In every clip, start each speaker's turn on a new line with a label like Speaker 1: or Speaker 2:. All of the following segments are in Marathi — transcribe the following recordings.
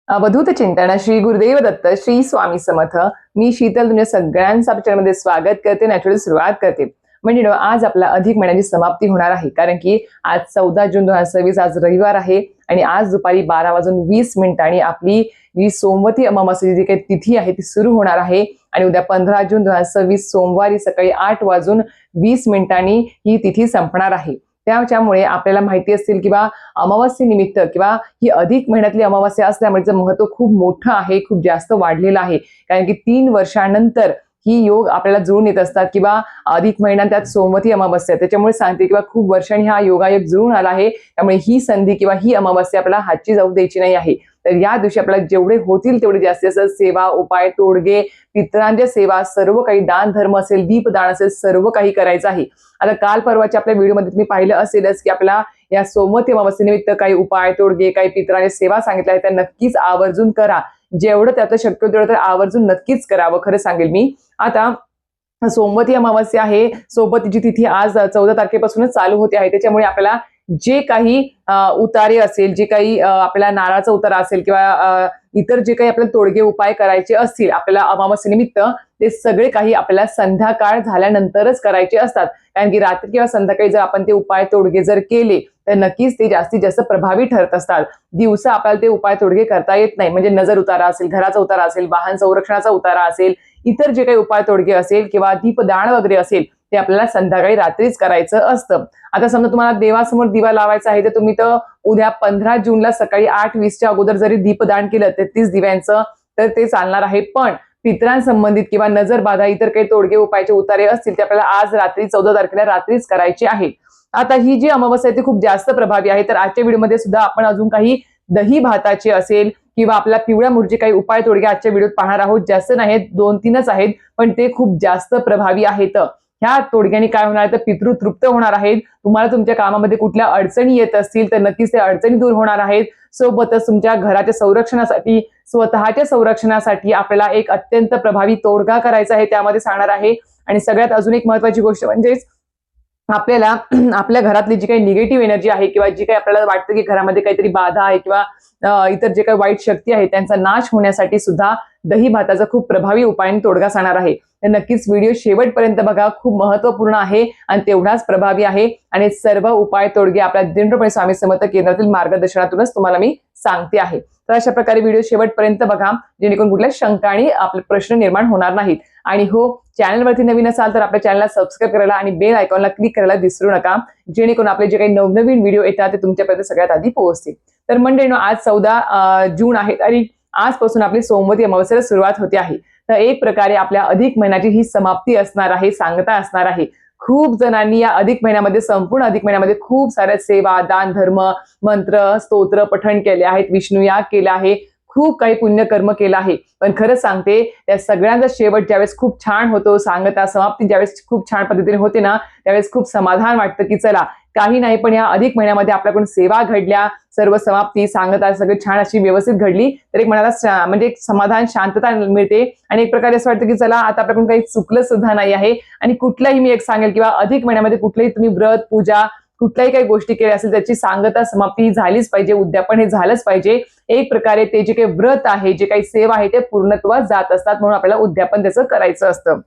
Speaker 1: अवधूत चिंतन श्री गुरुदेव दत्त श्री स्वामी समर्थ। मी शीतल तुमच्या सगळ्यांचं आपल्या चॅनलमध्ये स्वागत करते, नॅचरल सुरुवात करते। म्हणजे आज आपला अधिक महिन्याची समाप्ती होणार आहे, कारण की आज 14 जून 2026 आज रविवार आहे आणि आज दुपारी 12:20 आपली जी सोमवती अमावास्येची जी काही तिथी आहे ती सुरू होणार आहे आणि उद्या 15 जून 2026 सोमवारी सकाळी 8:20 ही तिथी संपणार आहे। त्याच्यामुळे आपल्याला माहिती असेल किंवा अमावास्येनिमित्त किंवा ही अधिक महिन्यातली अमावास्या असल्यामुळे त्याचं महत्व खूप मोठं आहे, खूप जास्त वाढलेलं आहे। कारण की 3 वर्षानंतर ही योग आपल्याला जुळून येत असतात किंवा अधिक महिना त्यात सोमवती अमावास्या, त्याच्यामुळे सांगते किंवा खूप वर्षांनी हा योगायोग जुळून आला आहे। त्यामुळे ही संधी किंवा ही अमावास्या आपल्याला हातची जाऊ द्यायची नाही आहे। तर या दिवशी आपल्याला जेवढे होतील तेवढे जास्तीत जास्त सेवा, उपाय, तोडगे, पितरांच्या सेवा, सर्व काही दान धर्म असेल, दीपदान असेल, सर्व काही करायचं आहे। आता काल परवाच्या आपल्या व्हिडिओमध्ये तुम्ही पाहिलं असेलच की आपल्याला या सोमवती अमावास्येनिमित्त काही उपाय, तोडगे, काही पितरांच्या सेवा सांगितल्या आहेत, त्या नक्कीच आवर्जून करा। जेवढं त्याचं शक्य होईल तेवढं तर आवर्जून नक्कीच करावं, खरं सांगेल मी। आता सोमवती अमावास्या आहे, सोबतीची तिथी आज 14 तारखेपासूनच चालू होते आहे। त्याच्यामुळे आपल्याला जे काही उतारे असेल, जे काही आपल्याला नारळाचा उतारा असेल किंवा इतर जे काही आपल्याला तोडगे उपाय करायचे असतील आपल्याला अमावास्येनिमित्त, ते सगळे काही आपल्याला संध्याकाळ झाल्यानंतरच करायचे असतात। कारण की रात्री किंवा संध्याकाळी जर आपण ते उपाय तोडगे जर केले तर नक्कीच ते जास्तीत जास्त प्रभावी ठरत असतात। दिवसा आपल्याला ते उपाय तोडगे करता येत नाही, म्हणजे नजर उतारा असेल, घराचा उतारा असेल, वाहन संरक्षणाचा उतारा असेल, इतर जे काही उपाय तोडगे असेल किंवा दीपदान वगैरे असेल ते आपल्याला संध्याकाळी रात्रीच करायचं असतं। आता समजा तुम्हाला देवासमोर दिवा लावायचा आहे तर तुम्ही तर उद्या 15 जूनला सकाळी 8:20च्या अगोदर जरी दीपदान केलं 33 दिव्यांचं तर ते चालणार आहे। पण पितरांसंबंधित किंवा नजर बाधा इतर काही तोडगे उपायाचे उतारे असतील ते आपल्याला आज रात्री 14 तारखेला रात्रीच करायचे आहे। आता ही जी अमावास्या आहे ती खूप जास्त प्रभावी आहे, तर आजच्या व्हिडिओमध्ये सुद्धा आपण अजून काही दही भाताचे असेल किंवा आपल्या पिवळ्या मुरचे काही उपाय तोडगे आजच्या व्हिडिओत पाहणार आहोत। जास्त नाहीत, 2-3च आहेत, पण ते खूप जास्त प्रभावी आहेत। ह्या तोडग्याने काय होणार तर पितृ तृप्त होणार आहेत। तुम्हाला तुमच्या कामामध्ये कुठल्या अडचणी येत असतील तर नक्कीच त्या अडचणी दूर होणार आहेत। सोबतच तुमच्या घराच्या संरक्षणासाठी, स्वतःच्या संरक्षणासाठी आपल्याला एक अत्यंत प्रभावी तोडगा करायचा आहे, त्यामध्ये सांगणार आहे। आणि सगळ्यात अजून एक महत्वाची गोष्ट म्हणजेच आपल्याला आपल्या घरातली जी काही निगेटिव्ह एनर्जी आहे किंवा जी काही आपल्याला वाटतं की घरामध्ये काहीतरी बाधा आहे किंवा इतर जे काही वाईट शक्ती आहे त्यांचा नाश होण्यासाठी सुद्धा दही भाताचा खूप प्रभावी उपाय तोडगा सांगणार आहे। तर नक्कीच व्हिडिओ शेवटपर्यंत बघा, खूप महत्वपूर्ण आहे आणि तेवढाच प्रभावी आहे। आणि सर्व उपाय तोडगे आपल्या दिनप्रमाणे स्वामी समर्थ केंद्रातील मार्गदर्शनातूनच तुम्हाला मी सांगते आहे। तर अशा प्रकारे व्हिडिओ शेवटपर्यंत बघा, जेणेकरून कुठल्या शंका आणि आपले प्रश्न निर्माण होणार नाहीत। आणि हो, चॅनलवरती नवीन असाल तर आपल्या चॅनलला सबस्क्राईब करायला आणि बेल आयकॉनला क्लिक करायला विसरू नका, जेणेकरून आपले जे काही नवनवीन व्हिडिओ येतात ते तुमच्यापर्यंत सगळ्यात आधी पोहोचतील। तर मंडळींनो, आज 14 जून आहे आणि आजपासून आपली सोमवती अमावास्येला सुरुवात होते आहे। तर एक प्रकारे आपल्या अधिक महिन्याची ही समाप्ती असणार आहे, सांगता असणार आहे। खूप जणांनी या अधिक महिन्यामध्ये, संपूर्ण अधिक महिन्यामध्ये खूप साऱ्या सेवा, दान धर्म, मंत्र, स्तोत्र पठण केले आहेत, विष्णू याग केला आहे, खूप काही पुण्यकर्म केलं आहे। पण खरंच सांगते, त्या सगळ्यांचा शेवट ज्यावेळेस खूप छान होतो, सांगता समाप्ती ज्यावेळेस खूप छान पद्धतीने होते ना, त्यावेळेस खूप समाधान वाटतं की चला काही नाही, पण या अधिक महिन्यामध्ये आपल्याकडून सेवा घडल्या, सर्व समाप्ती सांगता सगळी छान अशी व्यवस्थित घडली तर एक मनाला म्हणजे एक समाधान, शांतता मिळते आणि एक प्रकारे असं वाटतं की चला आता आपल्याकडून काही चुकलं सुद्धा नाही आहे। आणि कुठलाही मी एक सांगेल किंवा अधिक महिन्यामध्ये कुठलाही तुम्ही व्रत, पूजा, कुठल्याही काही गोष्टी केल्या असेल त्याची सांगता समाप्ती झालीच पाहिजे, उद्यापन हे झालंच पाहिजे। एक प्रकारे ते जे काही व्रत आहे, जे काही सेवा आहे ते पूर्णत्वास जात असतात, म्हणून आपल्याला उद्यापन त्याचं करायचं असतं।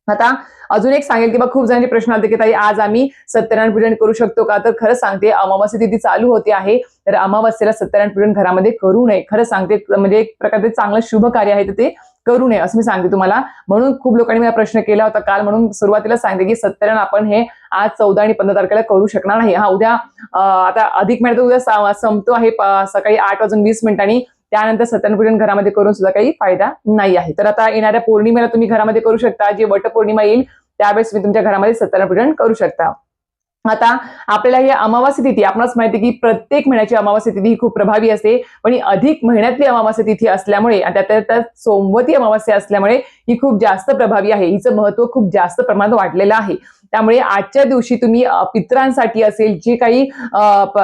Speaker 1: आता अजून एक सांगेल की खूप जणांचे प्रश्न आले की ताई आज आम्ही सत्यनारायण पूजन करू शकतो का? तर खरं सांगते, अमावास्या तिथी चालू होते आहे, तर अमावास्येला सत्यनारायण पूजन घरामध्ये करू नये। खरं सांगते, म्हणजे एक प्रकारचे चांगलं शुभ कार्य आहे तर ते करू नये असं मी सांगते तुम्हाला। म्हणून खूप लोकांनी मला प्रश्न केला होता काल, म्हणून सुरुवातीला सांगते की सत्यनारायण आपण हे आज 14 आणि 15 तारखेला करू शकणार नाही। हा उद्या आता अधिक महिन्यात उद्या संपतो आहे सकाळी 8:20, त्यानंतर सत्यनारायण पूजन घरामध्ये करून सुद्धा काही फायदा नाही आहे। तर आता येणाऱ्या पौर्णिमेला तुम्ही घरामध्ये करू शकता, जी वटपौर्णिमा येईल त्यावेळेस तुम्ही तुमच्या घरामध्ये सत्यनारायण पूजन करू शकता। आता आपल्याला ही अमावास्या तिथी, आपणास माहिती की प्रत्येक महिन्याची अमावास्या तिथी ही खूप प्रभावी असते, पण ही अधिक महिन्यातली अमावास्या तिथी असल्यामुळे आणि त्यात सोमवती अमावास्या असल्यामुळे ही खूप जास्त प्रभावी आहे, हिचं महत्व खूप जास्त प्रमाणात वाढलेलं आहे। त्यामुळे आजच्या दिवशी तुम्ही पितरांसाठी असेल, जे काही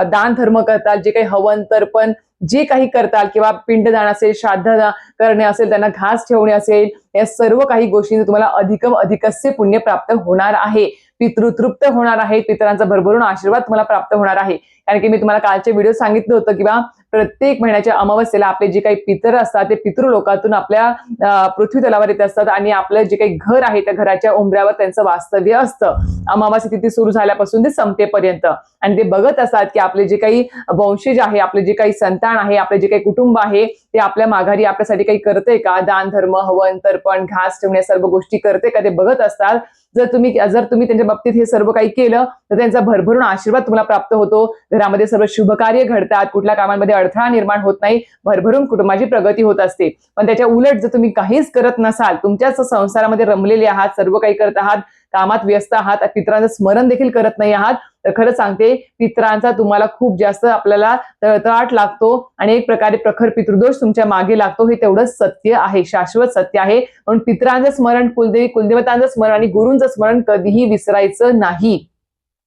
Speaker 1: दान धर्म करताल, जे काही हवन तर्पण जे काही करताल किंवा पिंडदान असेल, श्राद्ध करणे असेल, त्यांना घास ठेवणे असेल, या सर्व काही गोष्टींचे तुम्हाला अधिकम अधिकस्य पुण्य प्राप्त होणार आहे। पितृतृप्त होणार आहे, पितरांचा भरभरून आशीर्वाद तुम्हाला प्राप्त होणार आहे। कारण की मी तुम्हाला कालच्या व्हिडिओ सांगितलं होतं किंवा प्रत्येक महिन्याच्या अमावस्येला आपले जे काही पितर असतात ते पितृलोकातून आपल्या पृथ्वी तलावर येत असतात आणि आपलं जे काही घर आहे त्या घराच्या उंबऱ्यावर त्यांचं वास्तव्य असतं अमावास्या तिथी सुरू झाल्यापासून ते संपेपर्यंत. आणि ते बघत असतात की आपले जे काही वंशज आहे, आपले जे काही संतान आहे, आपले जे काही कुटुंब आहे ते आपल्या माघारी आपल्यासाठी काही करते का, दान धर्म हवन तर्पण घास ठेवण्या सर्व गोष्टी करते का ते बघत असतात. जर तुम्ही त्यांच्या बाबतीत हे सर्व काही केलं तर त्यांचा भरभरून आशीर्वाद तुम्हाला प्राप्त होतो. घरामध्ये सर्व शुभ कार्य घडतात, कुठल्या कामांमध्ये अडथळा निर्माण होत नाही, भरभरून कुटुंबाची प्रगती होत असते. पण त्याच्या उलट जर तुम्ही काहीच करत नसाल, तुमच्याच संसारामध्ये रमलेले आहात, सर्व काही करत आहात, कामात व्यस्त आहात, पितरांचं स्मरण देखील करत नाही आहात, तर खरं सांगते पितरांचा तुम्हाला खूप जास्त आपल्याला तळतळाट लागतो आणि एक प्रकारे प्रखर पितृदोष तुमच्या मागे लागतो. हे तेवढं सत्य आहे, शाश्वत सत्य आहे. म्हणून पितरांचं स्मरण, कुलदेवतांचं स्मरण आणि गुरूंचं स्मरण कधीही विसरायचं नाही,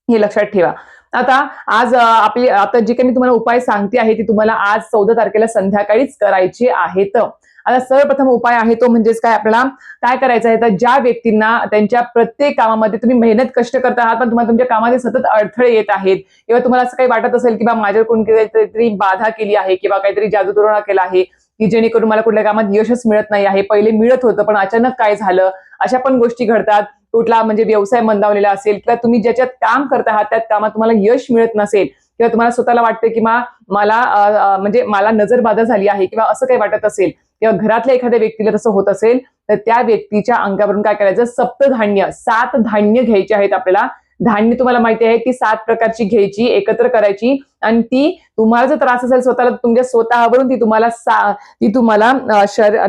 Speaker 1: हे लक्षात ठेवा. आता आता जे काही मी तुम्हाला उपाय सांगते आहे ते तुम्हाला आज 14 तारखेला संध्याकाळीच करायचे आहेत. आता सर्वप्रथम उपाय आहे तो म्हणजेच काय, आपल्याला काय करायचं आहे, तर ज्या व्यक्तींना त्यांच्या प्रत्येक कामामध्ये तुम्ही मेहनत कष्ट करत आहात पण तुम्हाला तुमच्या कामामध्ये सतत अडथळे येत आहेत किंवा तुम्हाला असं काही वाटत असेल की बा माझ्यावर कोणी काहीतरी बाधा केली आहे किंवा काहीतरी जादूटोणा केला आहे की जेणेकरून मला कुठल्या कामात यशच मिळत नाही आहे, पहिले मिळत होतं पण अचानक काय झालं, अशा पण गोष्टी घडतात. कुठला म्हणजे व्यवसाय मंदावलेला असेल किंवा तुम्ही ज्याच्यात काम करत आहात त्यात कामात तुम्हाला यश मिळत नसेल किंवा तुम्हाला स्वतःला वाटतं की मला नजरबाधा झाली आहे किंवा असं काही वाटत असेल किंवा घरातल्या एखाद्या व्यक्तीला तसं होत असेल तर त्या व्यक्तीच्या अंगावरून काय करायचं, सप्तधान्य 7 धान्य घ्यायची आहेत आपल्याला. धान्य तुम्हाला माहिती आहे ती 7 प्रकारची घ्यायची, एकत्र करायची आणि ती तुम्हाला जर त्रास असेल स्वतःला तुमच्या स्वतःवरून ती तुम्हाला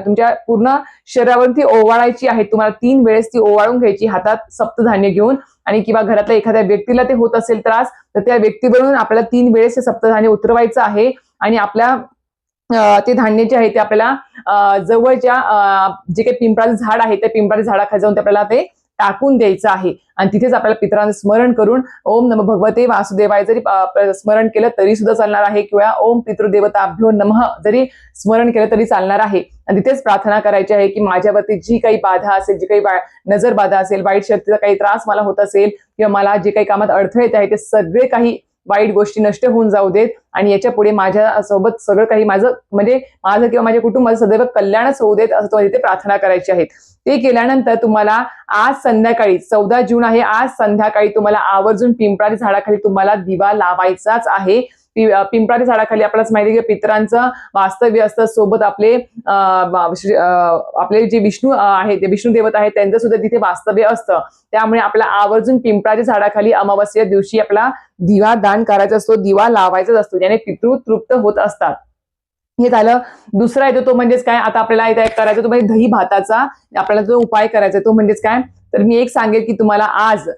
Speaker 1: तुमच्या पूर्ण शरीरावरून ती ओवाळायची आहे. तुम्हाला 3 वेळेस ती ओवाळून घ्यायची हातात सप्तधान्य घेऊन. आणि किंवा घरातल्या एखाद्या व्यक्तीला ते होत असेल त्रास तर त्या व्यक्तीवरून आपल्याला 3 वेळेस हे सप्तधान्य उतरवायचं आहे आणि आपल्या ते धान्य जे आहे ते आपल्याला जवळच्या जे काही पिंपळाचं झाड आहे त्या पिंपळाच्या झाडाखाली जाऊन आपल्याला ते टाकून द्यायचं आहे आणि तिथेच आपल्याला पितरांचं स्मरण करून ओम नमः भगवते वासुदेवाय जरी स्मरण केलं तरी सुद्धा चालणार आहे किंवा ओम पितृदेवताभ्यो नमः जरी स्मरण केलं तरी चालणार आहे. आणि तिथेच प्रार्थना करायची आहे की माझ्यावरती जी काही बाधा असेल, जी काही नजर बाधा असेल, वाईट शक्तीचा काही त्रास मला होत असेल किंवा मला जे काही कामात अडथळे येत आहे ते सगळे काही वाईट गोष्टी नष्ट होऊन जाऊ देत आणि याच्या पुढे माझ्या सोबत सगळं काही माझं किंवा माझ्या कुटुंबाचं सदैव कल्याणच होऊ देत असं तुम्हाला तिथे प्रार्थना करायची आहे. ते केल्यानंतर तुम्हाला आज संध्याकाळी 14 जून आहे, आज संध्याकाळी तुम्हाला आवर्जून पिंपळाच्या झाडाखाली तुम्हाला दिवा लावायचाच आहे. पिंपळाच्या झाडाखाली आपल्याला माहिती आहे की पितरांचं वास्तव्य असतं, सोबत आपले जे विष्णू आहे ते विष्णू देवता आहेत त्यांचं सुद्धा तिथे वास्तव्य असतं. त्यामुळे आपल्याला आवर्जून पिंपळाच्या झाडाखाली अमावस्या दिवशी आपला दिवा दान करायचा असतो, दिवा लावायचाच असतो, ज्याने पितृ तृप्त होत असतात. हे झालं. दुसरा येतो तो म्हणजेच काय, आता आपल्याला इथे करायचं तो म्हणजे दही भाताचा आपल्याला जो उपाय करायचा तो म्हणजेच काय, तर मी एक सांगेल की तुम्हाला आज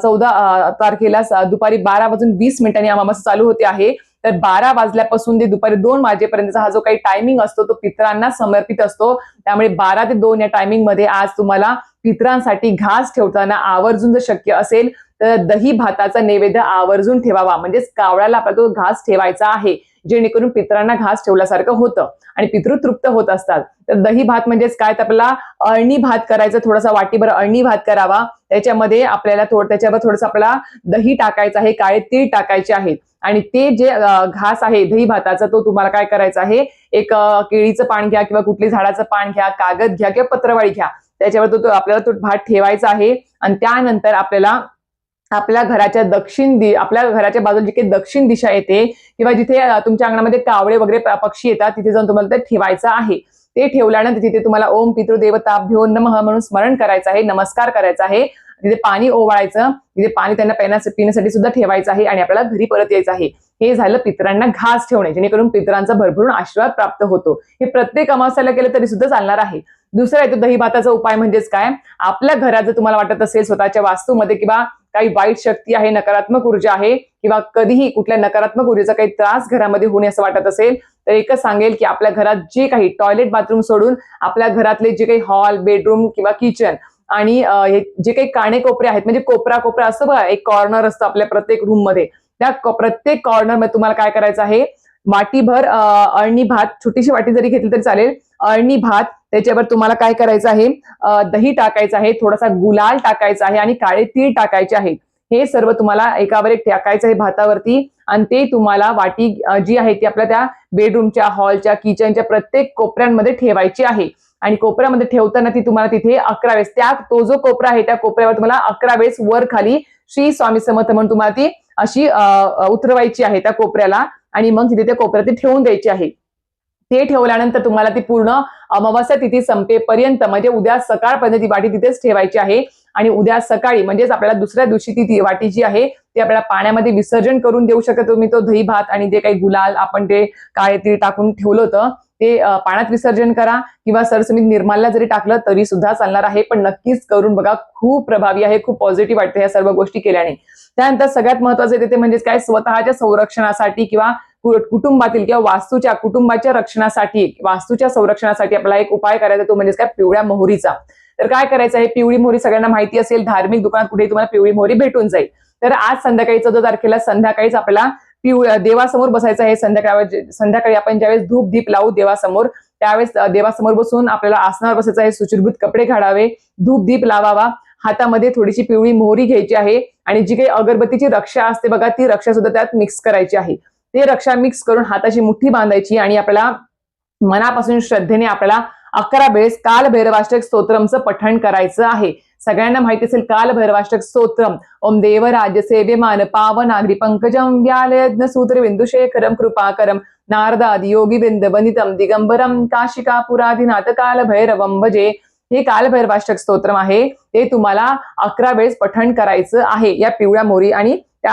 Speaker 1: 14 तारखेला दुपारी 12:20 अमावस्या चालू होते आहे. तर 12 वाजल्यापासून ते दुपारी 2 वाजेपर्यंतचा हा जो काही टायमिंग असतो तो पितरांना समर्पित असतो. त्यामुळे 12 ते 2 या टायमिंग मध्ये आज तुम्हाला पितरांसाठी घास ठेवताना आवर्जून जर शक्य असेल तर दही भाताचा नैवेद्य आवर्जून ठेवावा. म्हणजेच कावळ्याला आपला तो घास ठेवायचा आहे, जेणेकरून पितरांना घास ठेवल्यासारखं होतं आणि पितृ तृप्त होत असतात. तर दही भात म्हणजेच काय, तर आपल्याला अळणी भात करायचा, थोडासा वाटीभर अळणी भात करावा. त्याच्यामध्ये आपल्याला त्याच्यावर थोडंसं आपल्याला दही टाकायचं आहे, काळे तीळ टाकायचे आहेत आणि ते जे घास आहे दही भाताचा तो तुम्हाला काय करायचा आहे, एक केळीचं पान घ्या किंवा कुठली झाडाचं पान घ्या, कागद घ्या किंवा पत्रवाळी घ्या, त्याच्यावर तो आपल्याला तो भात ठेवायचा आहे. आणि त्यानंतर आपल्याला आपल्या घराच्या बाजूला जी काही दक्षिण दिशा येते किंवा जिथे तुमच्या अंगणामध्ये कावळे वगैरे पक्षी येतात तिथे जाऊन तुम्हाला ते ठेवायचं आहे. ते ठेवल्यानंतर तिथे तुम्हाला ओम पितृदेवताभ्यो नमः म्हणून स्मरण करायचं आहे, नमस्कार करायचा आहे. तिथे पाणी ओवाळायचं, तिथे पाणी त्यांना पिण्यासाठी सुद्धा ठेवायचं आहे आणि आपल्याला घरी परत यायचं आहे. हे झालं पितरांना घास ठेवणे, जेणेकरून पितरांचा भरभरून आशीर्वाद प्राप्त होतो. हे प्रत्येक अमावस्याला केलं तरी सुद्धा चालणार आहे. दुसरा येतो दही भाताचा उपाय म्हणजेच काय, आपल्या घरात जर तुम्हाला वाटत असेल स्वतःच्या वास्तूमध्ये किंवा काही वाईट शक्ती आहे, नकारात्मक ऊर्जा आहे किंवा कधीही कुठल्या नकारात्मक ऊर्जेचा काही त्रास घरामध्ये होणे असं वाटत असेल तर एकच सांगेल की आपल्या घरात जे काही टॉयलेट बाथरूम सोडून आपल्या घरातले जे काही हॉल, बेडरूम किंवा किचन आणि जे काही कानेकोपरे आहेत, म्हणजे कोपरा असतं बघा, एक कॉर्नर असतं आपल्या प्रत्येक रूम मध्ये, त्या प्रत्येक कॉर्नर मध्ये तुम्हाला काय करायचं आहे, वाटीभर अळणी भात, छोटीशी वाटी जरी घेतली तरी चालेल, अळणी भात, त्याच्यावर तुम्हाला काय करायचं आहे, दही टाकायचं आहे, थोडासा गुलाल टाकायचा आहे आणि काळे तीळ टाकायचे आहेत. हे सर्व तुम्हाला एकावर एक टाकायचं आहे भातावरती आणि ते तुम्हाला वाटी जी आहे ती आपल्या त्या बेडरूमच्या, हॉलच्या, किचनच्या प्रत्येक कोपऱ्यांमध्ये ठेवायची आहे. आणि कोपऱ्यामध्ये ठेवताना ती तुम्हाला तिथे 11 वेळेस तो जो कोपरा आहे त्या कोपऱ्यावर तुम्हाला 11 वेळेस वर खाली श्री स्वामी समर्थ म्हणून तुम्हाला ती अशी उतरवायची आहे त्या कोपऱ्याला आणि मग तिथे त्या कोपऱ्यात ती ठेवून द्यायची आहे. ते ठेवल्यानंतर तुम्हाला ती पूर्ण अमावास्या तिथी संपेपर्यंत म्हणजे उद्या सकाळपर्यंत ती वाटी तिथेच ठेवायची आहे. आणि उद्या सकाळी म्हणजेच आपल्याला दुसऱ्या दिवशी ती वाटी जी आहे ती आपल्याला पाण्यामध्ये विसर्जन करून देऊ शकता तुम्ही. तो दही भात आणि जे काही गुलाल आपण ते काळे तीळ टाकून ठेवलं होतं ते पाण्यात विसर्जन करा किंवा सरसमीत निर्मालला जरी टाकलं तरी सुद्धा चालणार आहे. पण नक्कीच करून बघा, खूप प्रभावी आहे, खूप पॉझिटिव्ह वाटतं या सर्व गोष्टी केल्याने. त्यानंतर सगळ्यात महत्वाचं येते म्हणजे काय, स्वतःच्या संरक्षणासाठी किंवा कुटुंबातील किंवा कुटुंबाच्या रक्षणासाठी, वास्तूच्या संरक्षणासाठी आपल्याला एक उपाय करायचा, तो म्हणजे काय, पिवळ्या मोहरीचा. तर काय करायचं आहे, पिवळी मोहरी सगळ्यांना माहिती असेल, धार्मिक दुकानात कुठेही तुम्हाला पिवळी मोहरी भेटून जाईल. तर आज संध्याकाळी 14 तारखेला संध्याकाळीच आपल्याला देवासमोर बसायचं आहे. संध्याकाळी आपण ज्यावेळेस धूप दीप लावू देवासमोर त्यावेळेस देवासमोर बसून आपल्याला आसनावर बसायचं आहे. सुचिरभूत कपडे घालावे, धूप दीप लावावा, हातामध्ये थोडीशी पिवळी मोहरी घ्यायची आहे आणि जी काही अगरबत्तीची रक्षा असते बघा, ती रक्षा सुद्धा त्यात मिक्स करायची आहे. ते रक्षा मिक्स करून हाताची मुठ्ठी बांधायची आणि आपल्याला मनापासून श्रद्धेने आपल्याला 11 वेळेस काल भैरवाष्टक स्तोत्रमचं पठण करायचं आहे. सगळ्यांना माहिती असेल काल भैरवाष्टक स्तोत्रम. ओम देवराज्य सेव्यमान पावनाग्री पंकजम व्यालयज्ञ सूत्र बिंदुशेखरम कृपाकरम नारदादि योगी बिंद वनितम दिगंबरम काशिकापुराधिनाथ काल भैरवम भजे. हे काल भैरवाष्टक स्तोत्रम आहे, ते तुम्हाला 11 वेळेस पठण करायचं आहे या पिवळ्या मोहरी आणि त्या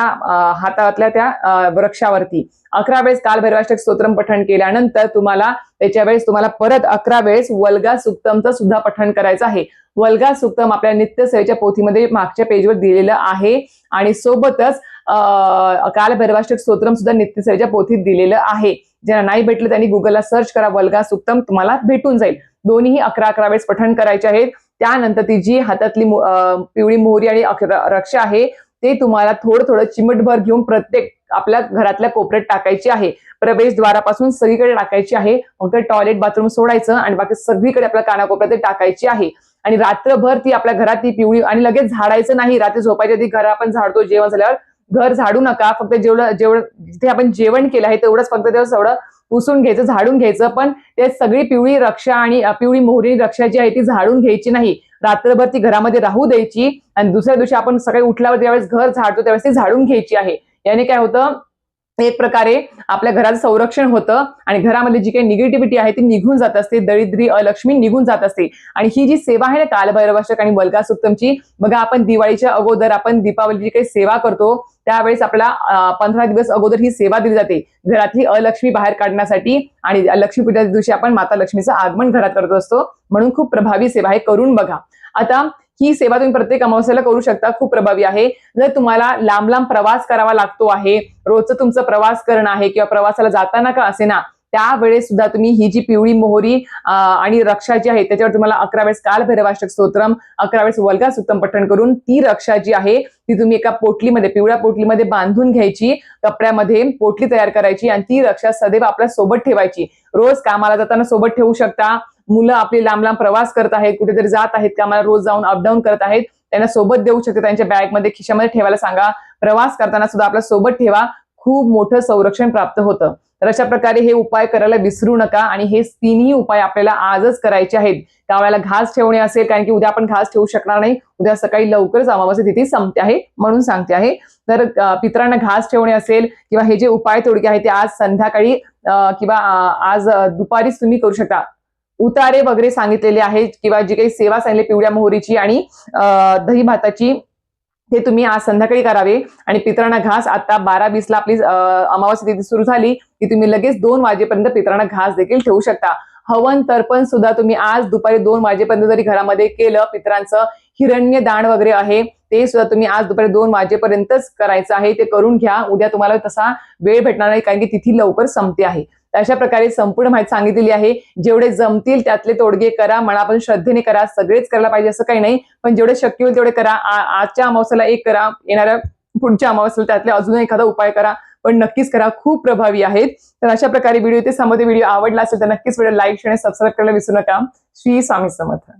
Speaker 1: हातातल्या त्या वृक्षावरती. 11 वेळेस काल भैरवाष्टक स्तोत्रम पठण केल्यानंतर तुम्हाला त्याच्या वेळेस तुम्हाला परत 11 वेळेस वल्गा सुक्तमचं सुद्धा पठण करायचं आहे. वल्गा सुक्तम आपल्या नित्यसेवेच्या पोथीमध्ये मागच्या पेजवर दिलेलं आहे आणि सोबतच काल भैरवाष्टक स्तोत्रम सुद्धा नित्यसेवेच्या पोथीत दिलेलं आहे. ज्यांना नाही भेटलं त्यांनी गुगलला सर्च करा, वल्गा सुक्तम तुम्हाला भेटून जाईल. दोन्ही 11 वेळेस पठण करायचे आहेत. त्यानंतर ती जी हातातली पिवळी मोहरी आणि रक्षा आहे ते तुम्हाला थोडं चिमटभर घेऊन प्रत्येक आपल्या घरातल्या कोपऱ्यात टाकायची आहे. प्रवेशद्वारापासून सगळीकडे टाकायची आहे. फक्त टॉयलेट बाथरूम सोडायचं आणि बाकी सगळीकडे आपल्या कानाकोपऱ्यात टाकायची आहे. आणि रात्रभर ती आपल्या घरात ती पिवळी, आणि लगेच झाडायचं नाही. रात्री झोपायच्या आधी घर आपण झाडतो, जेवण झाल्यावर घर झाडू नका. फक्त जेवढं जिथे आपण जेवण केलं आहे तेवढंच फक्त तेवढं पुसून घ्यायचं, झाडून घ्यायचं. पण ते सगळी पिवळी रक्षा आणि पिवळी मोहरी रक्षा जी आहे ती झाडून घ्यायची नाही. रात्रभर ती घरामध्ये राहू द्यायची आणि दुसऱ्या दिवशी आपण सकाळी उठल्यावर ज्यावेळेस घर झाडतो त्यावेळेस ती झाडून घ्यायची आहे. याने काय होतं, एक प्रकारे आपल्या घराचं संरक्षण होतं आणि घरामध्ये जी काही निगेटिव्हिटी आहे ती निघून जात असते, दरिद्री अलक्ष्मी निघून जात असते. आणि ही जी सेवा आहे ना कालभैरवाष्टक आणि वल्गा सुक्तमची, बघा आपण दिवाळीच्या अगोदर आपण दीपावलीची काही सेवा करतो त्यावेळेस आपल्याला 15 दिवस अगोदर ही सेवा दिली जाते घरातली अलक्ष्मी बाहेर काढण्यासाठी. आणि लक्ष्मीपूजनाच्या दिवशी आपण माता लक्ष्मीचं आगमन घरात करत असतो, म्हणून खूप प्रभावी सेवा आहे, करून बघा. आता ही सेवा तुम्ही प्रत्येक अमावस्येला करू शकता, खूप प्रभावी आहे. जर तुम्हाला लांब लांब प्रवास करावा लागतो आहे, रोजचं तुमचं प्रवास करणं आहे किंवा प्रवासाला जाताना का असेना, त्यावेळेस सुद्धा तुम्ही ही जी पिवळी मोहरी आणि रक्षा जी आहे त्याच्यावर तुम्हाला 11 वेळेस काल भैरवाष्टक स्तोत्रम, 11 वेळेस वल्गा सुक्तम पठण करून ती रक्षा जी आहे ती तुम्ही एका पोटलीमध्ये, पिवळ्या पोटलीमध्ये बांधून घ्यायची. कपड्यामध्ये पोटली तयार करायची आणि ती रक्षा सदैव आपल्या सोबत ठेवायची. रोज कामाला जाताना सोबत ठेवू शकता. मुलं आपली लांब लांब प्रवास करत आहेत, कुठेतरी जात आहेत, कामाला रोज जाऊन अपडाऊन करत आहेत, त्यांना सोबत देऊ शकता. त्यांच्या बॅगमध्ये, खिशामध्ये ठेवायला सांगा. प्रवास करताना सुद्धा आपल्या सोबत ठेवा, खूप मोठं संरक्षण प्राप्त होतं. तर अशा प्रकारे हे उपाय करायला विसरू नका. आणि हे 3ही उपाय आपल्याला आजच करायचे आहेत. त्यावेळेला घास ठेवणे असेल, कारण की उद्या आपण घास ठेवू शकणार नाही, उद्या सकाळी लवकरच अमावास्या तिथी संपते आहे म्हणून सांगते आहे. तर पितरांना घास ठेवणे असेल किंवा हे जे उपाय तोडगे आहे ते आज संध्याकाळी किंवा आज दुपारीच तुम्ही करू शकता. उतारे वगैरे सांगितलेले आहेत किंवा जी काही सेवा सांगितली पिवळ्या मोहरीची आणि दही भाताची, ते तुम्ही आज संध्याकाळी करावे. आणि पितरांना घास आता 12:20 आपली अमावास्या तिथी सुरू झाली की तुम्ही लगेच 2 वाजेपर्यंत पितरांना घास देखील ठेवू शकता. हवन तर्पण सुद्धा तुम्ही आज दुपारी 2 वाजेपर्यंत जरी घरामध्ये केलं, पितरांचं हिरण्य दान वगैरे आहे ते सुद्धा तुम्ही आज दुपारी 2 वाजेपर्यंतच करायचं आहे. ते करून घ्या. उद्या तुम्हाला तसा वेळ भेटणार नाही, कारण की तिथी लवकर संपते आहे. अशा प्रकारे संपूर्ण माहिती सांगितलेली आहे. जेवढे जमतील त्यातले तोडगे करा, मनापासून श्रद्धेने करा. सगळेच करायला पाहिजे असं काही नाही, पण जेवढे शक्य होईल तेवढे करा. आजच्या अमावस्याला एक करा, येणाऱ्या पुढच्या अमावस्याला त्यातले अजून एखादा उपाय करा, पण नक्कीच करा, खूप प्रभावी आहेत. तर अशा प्रकारे व्हिडिओ इथे संबंधित व्हिडिओ आवडला असेल तर नक्कीच व्हिडिओ लाईक, शेअर आणि सबस्क्राईब करायला विसरू नका. श्री स्वामी समर्थ.